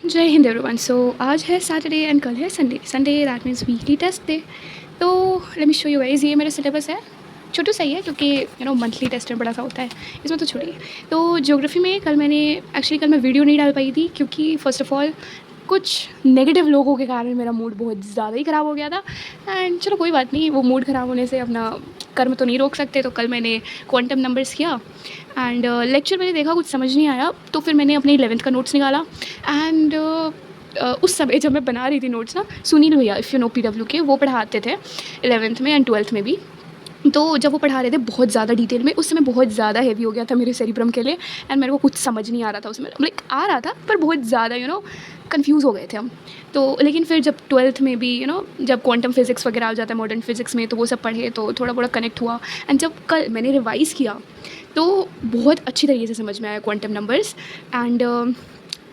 जय हिंद एवरीवन। सो आज है सैटरडे एंड कल है Sunday. That means weekly test day. तो let me show you guys, ये मेरा सिलेबस है। छोटू सही है क्योंकि मंथली टेस्ट बड़ा सा होता है, इसमें तो छोटी है। तो ज्योग्राफी में कल मैं वीडियो नहीं डाल पाई थी क्योंकि फ़र्स्ट ऑफ़ ऑल कुछ नेगेटिव लोगों के कारण मेरा मूड बहुत ज़्यादा ही ख़राब हो गया था। एंड चलो कोई बात नहीं, वो मूड ख़राब होने से अपना कर्म तो नहीं रोक सकते। तो कल मैंने क्वांटम नंबर्स किया एंड लेक्चर मैंने देखा, कुछ समझ नहीं आया। तो फिर मैंने अपने 11th का नोट्स निकाला एंड उस समय जब मैं बना रही थी नोट्स ना, सुनील भैया, इफ़ यू नो PW के, वो पढ़ाते थे 11th में एंड 12th में भी। तो जब वो पढ़ा रहे थे बहुत ज़्यादा डिटेल में, उस समय बहुत ज़्यादा हैवी हो गया था मेरे सेरिब्रम के लिए एंड मेरे को कुछ समझ नहीं आ रहा था उसमें। लाइक आ रहा था पर बहुत ज़्यादा कन्फ्यूज़ हो गए थे हम। तो लेकिन फिर जब 12th में भी जब क्वांटम फिज़िक्स वगैरह आ जाता है मॉडर्न फिज़िक्स में, तो वो सब पढ़े तो थोड़ा बहुत कनेक्ट हुआ। एंड जब कल मैंने रिवाइज़ किया तो बहुत अच्छी तरीके से समझ में आया quantum numbers. And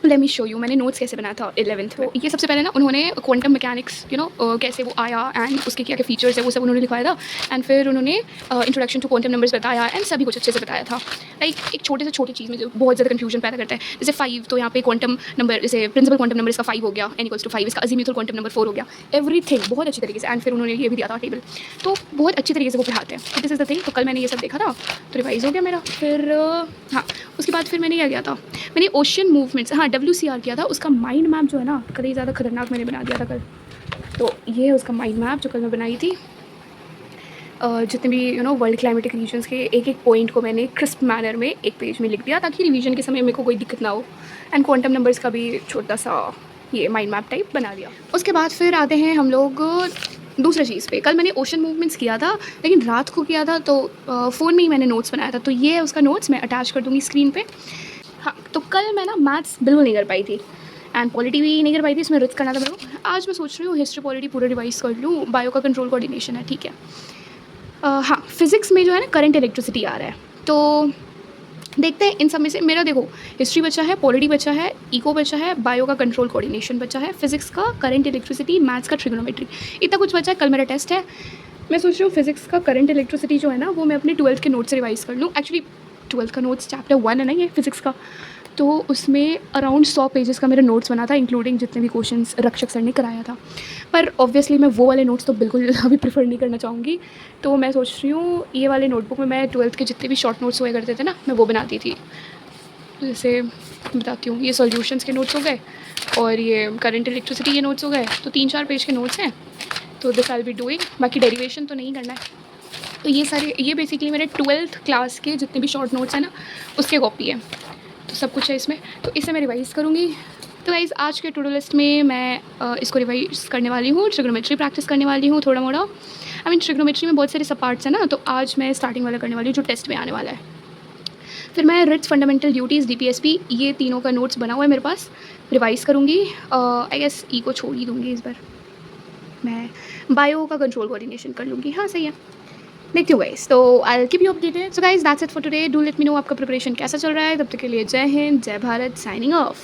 let me show you मैंने नोट्स कैसे बनाया था 11th में। ये सबसे पहले ना उन्होंने क्वांटम मैकेनिक्स कैसे वो आया एंड उसके क्या क्या फीचर्स है वो सब उन्होंने लिखवाया था। एंड फिर उन्होंने इंट्रोडक्शन टू क्वांटम नंबर्स बताया एंड सभी कुछ अच्छे से बताया था। लाइक एक छोटे से छोटी चीज़ में जो बहुत ज़्यादा कन्फ्यूजन पैदा करता है, जैसे 5, तो यहाँ पे क्वांटम नंबर, जैसे प्रिंसिपल क्वांटम नंबर इसका 5 हो गया, n=5, इसका अजीमुथल क्वांटम नंबर 4 हो गया, एवरीथिंग बहुत अच्छी तरीके से। एंड फिर उन्होंने ये भी दिया था टेबल, तो बहुत अच्छी तरीके से वो पढ़ाते हैं। This is the thing. तो कल मैंने ये सब देखा था तो रिवाइज़ हो गया मेरा। फिर हाँ, उसके बाद फिर मैंने क्या किया था, मैंने ओशन मूवमेंट्स, हाँ WCR किया था। उसका माइंड मैप जो है ना, कहीं ज़्यादा खतरनाक मैंने बना दिया था कल। तो ये है उसका माइंड मैप जो कल मैं बनाई थी। जितने भी वर्ल्ड क्लाइमेटिक रीजन्स के एक एक पॉइंट को मैंने क्रिस्प मैनर में एक पेज में लिख दिया ताकि रिवीजन के समय मेरे को कोई दिक्कत ना हो। एंड क्वांटम नंबर्स का भी छोटा सा ये माइंड मैप टाइप बना दिया। उसके बाद फिर आते हैं हम लोग दूसरे चीज़ पे। कल मैंने ओशन मूवमेंट्स किया था लेकिन रात को किया था, तो फ़ोन में ही मैंने नोट्स बनाया था। तो ये है उसका नोट्स, मैं अटैच कर दूँगी स्क्रीन पे। हाँ, तो कल मैं ना मैथ्स बिल्कुल नहीं कर पाई थी एंड पॉलिटी भी नहीं कर पाई थी, इसमें रिच करना था मेरे को। आज मैं सोच रही हूँ हिस्ट्री पॉलिटी पूरा रिवाइज कर लूँ। बायो का कंट्रोल कोऑर्डिनेशन है, ठीक है। हाँ, फिज़िक्स में जो है ना करंट इलेक्ट्रिसिटी आ रहा है, तो देखते हैं इन सब में से। मेरा देखो, हिस्ट्री बचा है, पॉलिटी बचा है, इको बचा है, बायो का कंट्रोल कोऑर्डिनेशन बचा है, फिज़िक्स का करंट इलेक्ट्रिसिटी, मैथ्स का ट्रिग्नोमेट्री, इतना कुछ बचा है। कल मेरा टेस्ट है। मैं सोच रही हूँ फिज़िक्स का करंट इलेक्ट्रिसिटी जो है ना, वो मैं अपने 12th के नोट्स से रिवाइज़ कर लूँ। एक्चुअली 12th का नोट्स चैप्टर 1 है ना ये फिज़िक्स का, तो उसमें अराउंड 100 पेजेस का मेरा नोट्स बना था, इंक्लूडिंग जितने भी क्वेश्चंस रक्षक सर ने कराया था। पर ऑब्वियसली मैं वो वाले नोट्स तो बिल्कुल अभी प्रेफर नहीं करना चाहूँगी। तो मैं सोच रही हूँ ये वाले नोटबुक में मैं 12th के जितने भी शॉर्ट नोट्स हुए करते थे ना, मैं वो बनाती थी। जैसे बताती हूँ, ये सॉल्यूशंस के नोट्स हो गए और ये करंट इलेक्ट्रिसिटी के नोट्स हो गए, तो 3-4 पेज के नोट्स हैं। तो this I will be doing, बाकी डेरिवेशन तो नहीं करना है। तो ये सारे, ये बेसिकली मेरे 12th क्लास के जितने भी शॉर्ट नोट्स हैं ना, उसके कॉपी है। तो सब कुछ है इसमें, तो इसे मैं रिवाइज़ करूँगी। तो गाइज़ आज के टू डू लिस्ट में मैं इसको रिवाइज़ करने वाली हूँ, ट्रिग्नोमेट्री प्रैक्टिस करने वाली हूँ थोड़ा मोड़ा। आई मीन ट्रिग्नोमेट्री में बहुत सारे सब पार्ट्स हैं ना, तो आज मैं स्टार्टिंग वाला करने वाली हूँ जो टेस्ट में आने वाला है। फिर मैं रिट्स फंडामेंटल ड्यूटीज़ DPSP, ये तीनों का नोट्स बना हुआ है मेरे पास, रिवाइज़ करूँगी। आई गेस ई को छोड़ ही दूँगी इस बार, मैं बायो का कंट्रोल कोऑर्डिनेशन कर लूँगी। हाँ सही है, देखती हूँ गाइस। तो I will keep you updated. So guys that's it for today. Do let me know आपका प्रिपरेशन कैसा चल रहा है। तब तक के लिए जय हिंद, जय भारत, साइनिंग ऑफ।